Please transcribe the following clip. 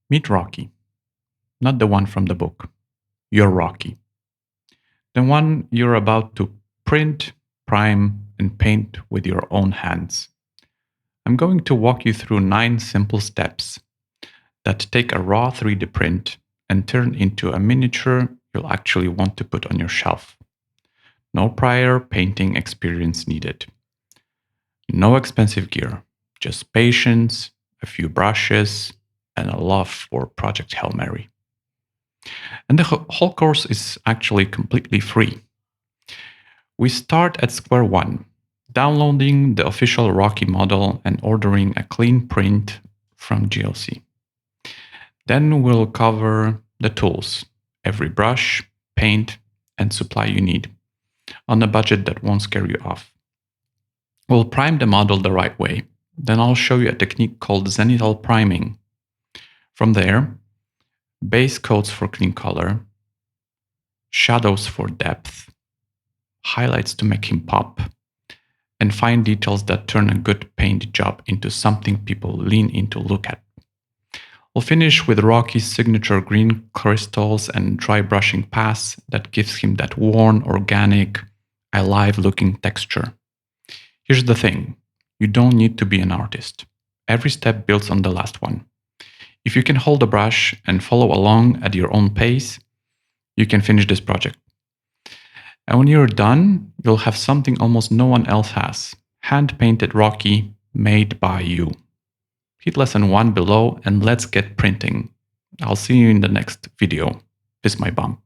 Meet Rocky, not the one from the book. You're Rocky. The one you're about to print, prime, and paint with your own hands. I'm going to walk you through 9 simple steps that take a raw 3D print and turn into a miniature you'll actually want to put on your shelf. No prior painting experience needed. No expensive gear, just patience, a few brushes, and a love for Project Hail Mary. And the whole course is actually completely free. We start at square one, downloading the official Rocky model and ordering a clean print from GLC. Then we'll cover the tools, every brush, paint, and supply you need, on a budget that won't scare you off. We'll prime the model the right way. Then I'll show you a technique called Zenithal Priming. From there, base coats for clean color, shadows for depth, highlights to make him pop, and fine details that turn a good paint job into something people lean in to look at. We'll finish with Rocky's signature green crystals and dry brushing pass that gives him that worn, organic, alive-looking texture. Here's the thing, you don't need to be an artist. Every step builds on the last one. If you can hold a brush and follow along at your own pace, you can finish this project. And when you're done, you'll have something almost no one else has. Hand-painted Rocky, made by you. Hit lesson 1 below and let's get printing. I'll see you in the next video. Kiss my bum.